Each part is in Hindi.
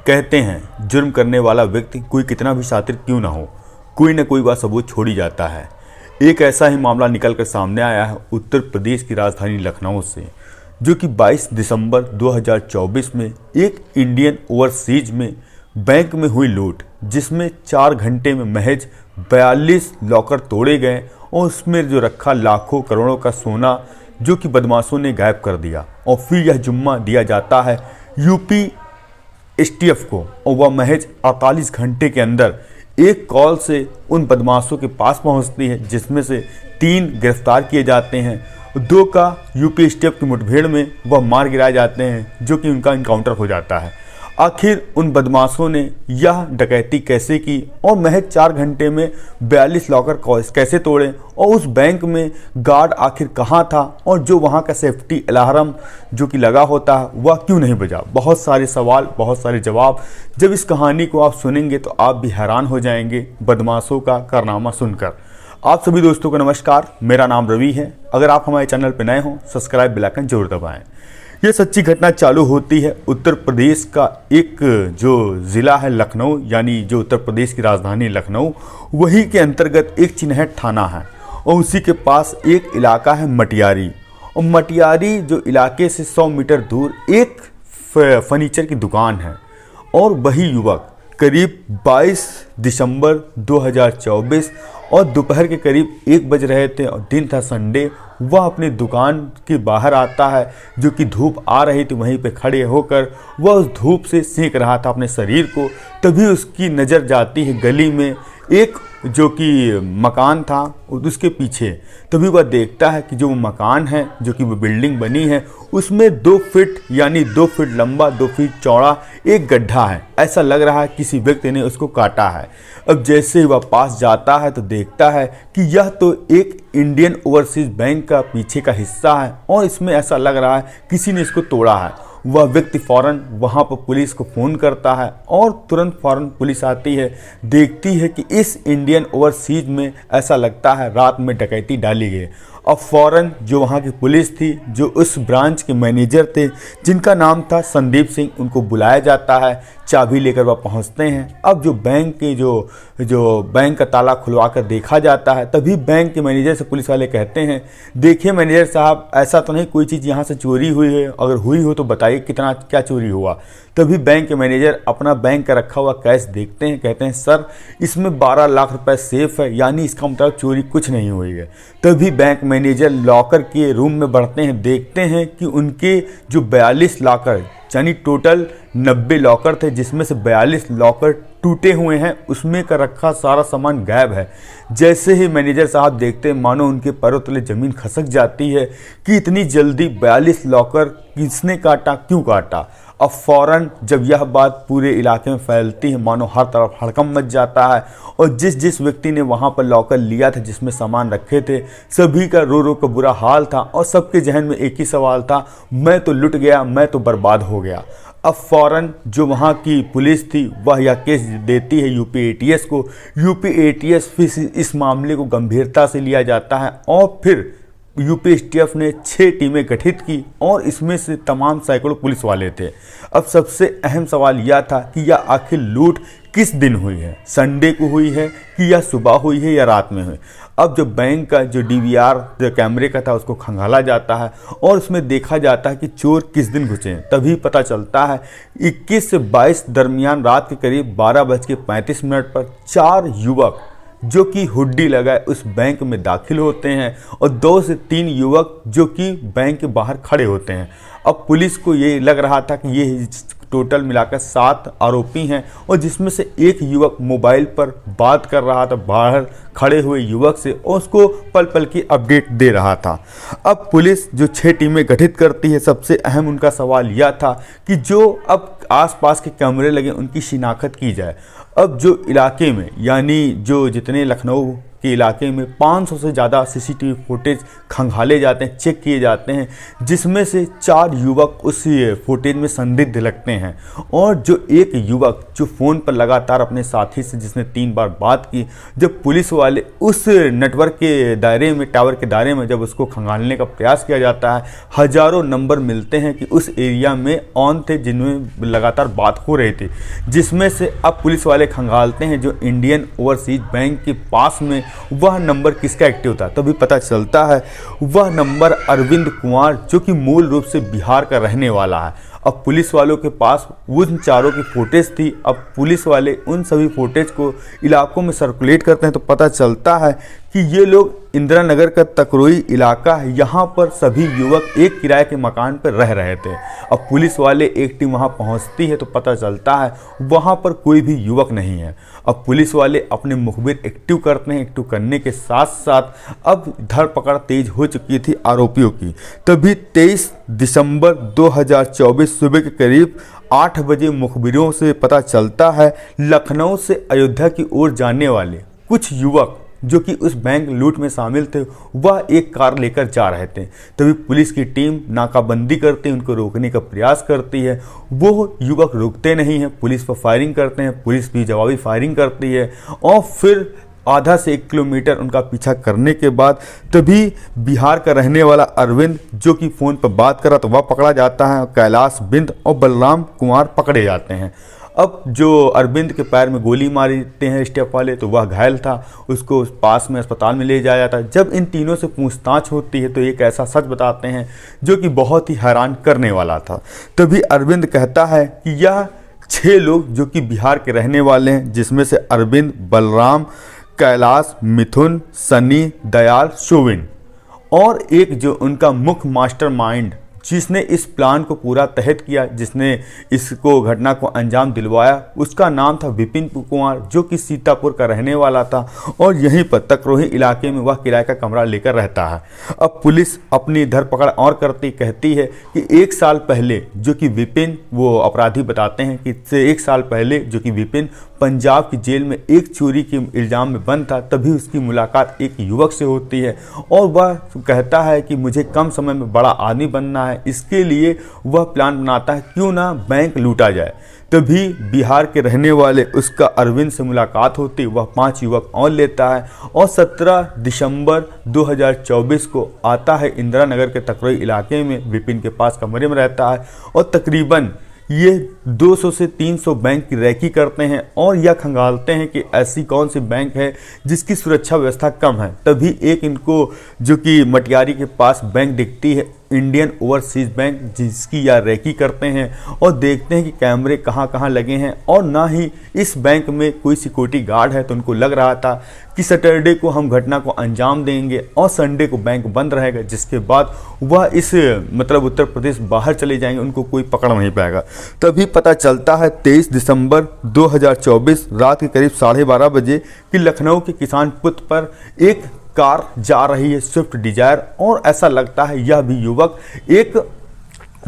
कहते हैं जुर्म करने वाला व्यक्ति कोई कितना भी शातिर क्यों ना हो, कोई ना कोई बात सबूत छोड़ ही जाता है। एक ऐसा ही मामला निकल कर सामने आया है उत्तर प्रदेश की राजधानी लखनऊ से, जो कि 22 दिसंबर 2024 में एक इंडियन ओवरसीज में बैंक में हुई लूट, जिसमें 4 घंटे में महज 42 लॉकर तोड़े गए और उसमें जो रखा लाखों करोड़ों का सोना जो कि बदमाशों ने गायब कर दिया। और फिर यह जुम्मा दिया जाता है यूपी एसटीएफ को, और वह महज 48 घंटे के अंदर एक कॉल से उन बदमाशों के पास पहुंचती है, जिसमें से 3 गिरफ्तार किए जाते हैं, 2 का यूपी एसटीएफ की मुठभेड़ में वह मार गिराए जाते हैं, जो कि उनका इनकाउंटर हो जाता है। आखिर उन बदमाशों ने यह डकैती कैसे की और महज 4 घंटे में 42 लॉकर कैसे तोड़े, और उस बैंक में गार्ड आखिर कहाँ था, और जो वहाँ का सेफ्टी अलार्म जो कि लगा होता है वह क्यों नहीं बजा। बहुत सारे सवाल, बहुत सारे जवाब। जब इस कहानी को आप सुनेंगे तो आप भी हैरान हो जाएंगे बदमाशों का कारनामा सुनकर। आप सभी दोस्तों को नमस्कार, मेरा नाम रवि है। अगर आप हमारे चैनल पर नए हों, सब्सक्राइब बेल आइकन जरूर दबाएं। ये सच्ची घटना चालू होती है उत्तर प्रदेश का एक जो ज़िला है लखनऊ, यानी जो उत्तर प्रदेश की राजधानी लखनऊ, वही के अंतर्गत एक चिन्हट थाना है, और उसी के पास एक इलाका है मटियारी। और मटियारी जो इलाके से 100 मीटर दूर एक फर्नीचर की दुकान है, और वही युवक करीब 22 दिसंबर 2024 और दोपहर के करीब 1 बज रहे थे और दिन था संडे। वह अपनी दुकान के बाहर आता है, जो कि धूप आ रही थी, वहीं पे खड़े होकर वह उस धूप से सेंक रहा था अपने शरीर को। तभी उसकी नज़र जाती है गली में एक जो कि मकान था उसके पीछे। तभी वह देखता है कि जो मकान है, जो कि वो बिल्डिंग बनी है, उसमें 2 फीट यानी 2 फीट लंबा 2 फीट चौड़ा एक गड्ढा है। ऐसा लग रहा है किसी व्यक्ति ने उसको काटा है। अब जैसे ही वह पास जाता है तो देखता है कि यह तो एक इंडियन ओवरसीज बैंक का पीछे का हिस्सा है, और इसमें ऐसा लग रहा है किसी ने इसको तोड़ा है। वह व्यक्ति फ़ौरन वहाँ पर पुलिस को फ़ोन करता है, और तुरंत फ़ौरन पुलिस आती है, देखती है कि इस इंडियन ओवरसीज में ऐसा लगता है रात में डकैती डाली गई। अब फ़ौरन जो वहाँ की पुलिस थी, जो उस ब्रांच के मैनेजर थे जिनका नाम था संदीप सिंह, उनको बुलाया जाता है। चाबी लेकर वह पहुँचते हैं। अब जो बैंक के जो बैंक का ताला खुलवा कर देखा जाता है, तभी बैंक के मैनेजर से पुलिस वाले कहते हैं, देखिए मैनेजर साहब, ऐसा तो नहीं कोई चीज़ यहाँ से चोरी हुई है, अगर हुई हो तो बताइए कितना क्या चोरी हुआ। तभी बैंक के मैनेजर अपना बैंक का रखा हुआ कैश देखते हैं, कहते हैं सर इसमें 12 लाख रुपए सेफ है, यानी इसका मतलब चोरी कुछ नहीं हुई है। तभी बैंक मैनेजर लॉकर के रूम में बढ़ते हैं, देखते हैं कि उनके जो 42 लॉकर यानी टोटल 90 लॉकर थे, जिसमें से 42 लॉकर टूटे हुए हैं, उसमें का रखा सारा सामान गायब है। जैसे ही मैनेजर साहब देखते हैं, मानो उनके पैरों तले ज़मीन खसक जाती है कि इतनी जल्दी 42 लॉकर किसने काटा, क्यों काटा। अब फ़ौरन जब यह बात पूरे इलाके में फैलती है, मानो हर तरफ हड़कंप मच जाता है, और जिस व्यक्ति ने वहाँ पर लॉकर लिया था जिसमें सामान रखे थे, सभी का रो रो का बुरा हाल था, और सबके जहन में एक ही सवाल था, मैं तो लुट गया, मैं तो बर्बाद हो गया। अब फ़ौरन जो वहाँ की पुलिस थी वह यह केस देती है यूपी एटीएस को। यूपी एटीएस फिर इस मामले को गंभीरता से लिया जाता है, और फिर यूपी एसटीएफ ने 6 टीमें गठित की, और इसमें से तमाम सैकड़ों पुलिस वाले थे। अब सबसे अहम सवाल यह था कि यह आखिर लूट किस दिन हुई है, संडे को हुई है कि यह सुबह हुई है या रात में हुई। अब जो बैंक का जो डीवीआर जो कैमरे का था उसको खंगाला जाता है, और उसमें देखा जाता है कि चोर किस दिन घुसे हैं। तभी पता चलता है 21 से 22 दरमियान रात के करीब 12:35 पर 4 युवक जो कि हुड्डी लगाए उस बैंक में दाखिल होते हैं, और 2 से 3 युवक जो कि बैंक के बाहर खड़े होते हैं। अब पुलिस को ये लग रहा था कि ये टोटल मिलाकर 7 आरोपी हैं, और जिसमें से एक युवक मोबाइल पर बात कर रहा था बाहर खड़े हुए युवक से, और उसको पल पल की अपडेट दे रहा था। अब पुलिस जो 6 टीमें गठित करती है, सबसे अहम उनका सवाल यह था कि जो अब आसपास के कैमरे लगे उनकी शिनाख्त की जाए। अब जो इलाके में यानी जो जितने लखनऊ के इलाके में 500 से ज़्यादा सीसीटीवी फुटेज खंगाले जाते हैं, चेक किए जाते हैं, जिसमें से 4 युवक उस फुटेज में संदिग्ध लगते हैं। और जो एक युवक जो फ़ोन पर लगातार अपने साथी से जिसने 3 बार बात की, जब पुलिस वाले उस नेटवर्क के दायरे में, टावर के दायरे में जब उसको खंगालने का प्रयास किया जाता है, हज़ारों नंबर मिलते हैं कि उस एरिया में ऑन थे जिनमें लगातार बात हो रही थी, जिसमें से अब पुलिस वाले खंगालते हैं जो इंडियन ओवरसीज बैंक के पास में वह नंबर किसका एक्टिव था। तभी पता चलता है वह नंबर अरविंद कुमार, जो कि मूल रूप से बिहार का रहने वाला है। अब पुलिस वालों के पास उन चारों की फुटेज थी। अब पुलिस वाले उन सभी फुटेज को इलाकों में सर्कुलेट करते हैं तो पता चलता है कि ये लोग इंदिरा नगर का तकरोई इलाका है, यहाँ पर सभी युवक एक किराए के मकान पर रह रहे थे। अब पुलिस वाले एक टीम वहाँ पहुँचती है तो पता चलता है वहाँ पर कोई भी युवक नहीं है। अब पुलिस वाले अपने मुखबिर एक्टिव करते हैं। एक्टिव करने के साथ साथ अब धरपकड़ तेज हो चुकी थी आरोपियों की। तभी 23 दिसंबर 2024 सुबह के करीब 8 बजे मुखबिरों से पता चलता है लखनऊ से अयोध्या की ओर जाने वाले कुछ युवक जो कि उस बैंक लूट में शामिल थे, वह एक कार लेकर जा रहे थे। तभी पुलिस की टीम नाकाबंदी करती है, उनको रोकने का प्रयास करती है। वो युवक रुकते नहीं हैं, पुलिस पर फायरिंग करते हैं, पुलिस भी जवाबी फायरिंग करती है और फिर आधा से 1 किलोमीटर उनका पीछा करने के बाद तभी बिहार का रहने वाला अरविंद, जो कि फ़ोन पर बात कर रहा था, वह पकड़ा जाता है। कैलाश बिंद और बलराम कुमार पकड़े जाते हैं। अब जो अरविंद के पैर में गोली मारी देते हैं स्टेप वाले, तो वह घायल था, उसको पास में अस्पताल में ले जाया जाता है। जब इन तीनों से पूछताछ होती है तो एक ऐसा सच बताते हैं जो कि बहुत ही हैरान करने वाला था। तभी अरविंद कहता है कि यह 6 लोग जो कि बिहार के रहने वाले हैं, जिसमें से अरविंद, बलराम, कैलाश, मिथुन, सनी, दयाल, शोविन और एक जो उनका मुख्य मास्टरमाइंड जिसने इस प्लान को पूरा तहत किया, जिसने इसको घटना को अंजाम दिलवाया, उसका नाम था विपिन कुमार, जो कि सीतापुर का रहने वाला था और यहीं पर तकरोही इलाके में वह किराए का कमरा लेकर रहता है। अब पुलिस अपनी धरपकड़ और करती कहती है कि 1 साल पहले जो कि विपिन, वो अपराधी बताते हैं कि इससे 1 साल पहले जो कि विपिन पंजाब की जेल में एक चोरी के इल्ज़ाम में बंद था। तभी उसकी मुलाकात एक युवक से होती है और वह कहता है कि मुझे कम समय में बड़ा आदमी बनना है, इसके लिए वह प्लान बनाता है क्यों ना बैंक लूटा जाए। तभी बिहार के रहने वाले उसका अरविंद से मुलाकात होती, वह 5 युवक और लेता है और 17 दिसंबर 2024 को आता है इंदिरा नगर के तकरोई इलाके में, विपिन के पास कमरे में रहता है और तकरीबन ये 200 से 300 बैंक की रैकी करते हैं और यह खंगालते हैं कि ऐसी कौन सी बैंक है जिसकी सुरक्षा व्यवस्था कम है। तभी एक इनको जो कि मटियारी के पास बैंक दिखती है, इंडियन ओवरसीज बैंक, जिसकी यह रैकी करते हैं और देखते हैं कि कैमरे कहां कहां लगे हैं और ना ही इस बैंक में कोई सिक्योरिटी गार्ड है। तो उनको लग रहा था कि सैटरडे को हम घटना को अंजाम देंगे और संडे को बैंक बंद रहेगा, जिसके बाद वह इस उत्तर प्रदेश बाहर चले जाएंगे, उनको कोई पकड़ नहीं पाएगा। तभी पता चलता है 23 दिसंबर 2024 रात के करीब 12:30 बजे कि लखनऊ के किसान पुत्र पर एक कार जा रही है, स्विफ्ट डिजायर, और ऐसा लगता है यह भी युवक एक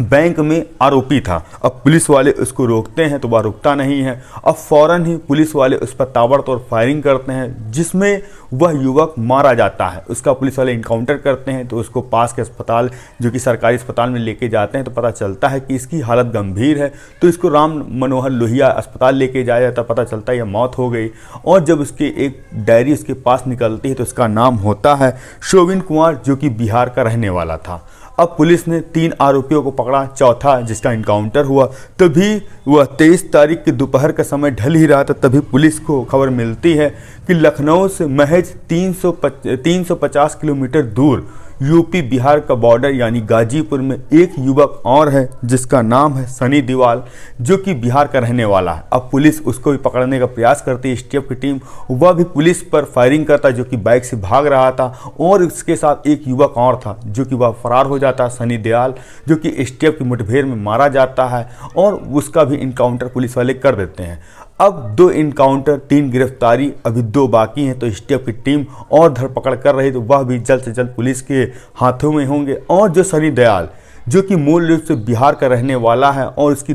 बैंक में आरोपी था। अब पुलिस वाले उसको रोकते हैं तो वह रुकता नहीं है। अब फौरन ही पुलिस वाले उस पर ताबड़तोड़ फायरिंग करते हैं, जिसमें वह युवक मारा जाता है। उसका पुलिस वाले इनकाउंटर करते हैं तो उसको पास के अस्पताल जो कि सरकारी अस्पताल में लेके जाते हैं तो पता चलता है कि इसकी हालत गंभीर है। तो इसको राम मनोहर लोहिया अस्पताल लेके जाया जाता, पता चलता है यह मौत हो गई। और जब उसकी एक डायरी उसके पास निकलती है तो उसका नाम होता है शोविन कुमार, जो कि बिहार का रहने वाला था। अब पुलिस ने 3 आरोपियों को पकड़ा, चौथा जिसका इनकाउंटर हुआ। तभी वह 23 तारीख के दोपहर का समय ढल ही रहा था, तभी पुलिस को खबर मिलती है कि लखनऊ से महज 350 किलोमीटर दूर यूपी बिहार का बॉर्डर यानी गाजीपुर में एक युवक और है जिसका नाम है सनी देवाल, जो कि बिहार का रहने वाला है। अब पुलिस उसको भी पकड़ने का प्रयास करती है, एसटीएफ की टीम, वह भी पुलिस पर फायरिंग करता जो कि बाइक से भाग रहा था और उसके साथ एक युवक और था जो कि वह फरार हो जाता है, सनी देवाल, जो कि एसटीएफ की मुठभेड़ में मारा जाता है और उसका भी इनकाउंटर पुलिस वाले कर देते हैं। अब 2 इनकाउंटर, 3 गिरफ्तारी, अभी 2 बाकी हैं। तो एसटीएफ की टीम और धरपकड़ कर रही, तो वह भी जल्द से जल्द पुलिस के हाथों में होंगे। और जो सनी दयाल जो कि मूल रूप से बिहार का रहने वाला है और उसकी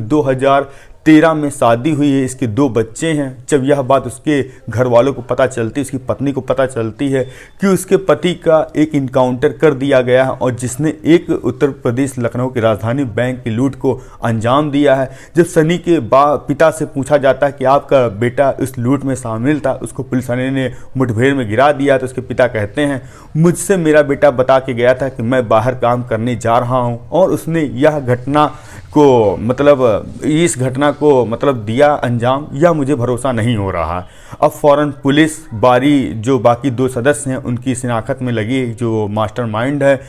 2013 में शादी हुई है, इसके 2 बच्चे हैं। जब यह बात उसके घर वालों को पता चलती है, उसकी पत्नी को पता चलती है कि उसके पति का एक इनकाउंटर कर दिया गया है और जिसने एक उत्तर प्रदेश लखनऊ की राजधानी बैंक की लूट को अंजाम दिया है। जब सनी के पिता से पूछा जाता है कि आपका बेटा इस लूट में शामिल था, उसको पुलिस वाले ने मुठभेड़ में गिरा दिया, तो उसके पिता कहते हैं मुझसे मेरा बेटा बता के गया था कि मैं बाहर काम करने जा रहा हूं और उसने यह घटना को इस घटना को दिया अंजाम, यह मुझे भरोसा नहीं हो रहा। अब फौरन पुलिस जो बाकी 2 सदस्य हैं उनकी शिनाख्त में लगी, जो मास्टरमाइंड है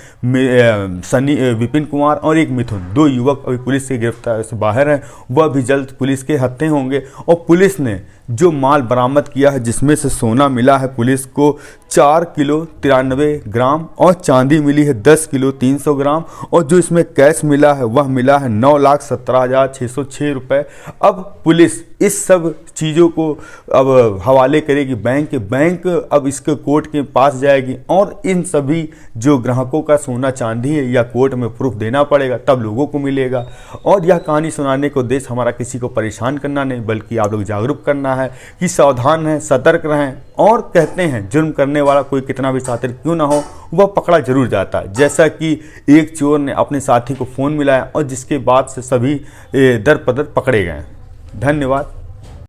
सनी विपिन कुमार और एक मिथुन, 2 युवक अभी पुलिस की गिरफ्तार से बाहर हैं। वह भी जल्द पुलिस के हत्थे होंगे। और पुलिस ने जो माल बरामद किया है, जिसमें से सोना मिला है पुलिस को 4 किलो 93 ग्राम और चांदी मिली है 10 किलो 300 ग्राम और जो इसमें कैश मिला है वह मिला है 9,17,606 रुपये। अब पुलिस इस सब चीज़ों को अब हवाले करेगी बैंक अब इसके कोर्ट के पास जाएगी और इन सभी जो ग्राहकों का सोना चांदी है या कोर्ट में प्रूफ देना पड़ेगा, तब लोगों को मिलेगा। और यह कहानी सुनाने को उद्देश्य हमारा किसी को परेशान करना नहीं, बल्कि आप लोग जागरूक करना है कि सावधान रहें, सतर्क रहें। और कहते हैं जुर्म करने वाला कोई कितना भी शातिर क्यों ना हो, वह पकड़ा जरूर जाता है। जैसा कि एक चोर ने अपने साथी को फ़ोन मिलाया और जिसके बाद से सभी दर पदर पकड़े गए। धन्यवाद।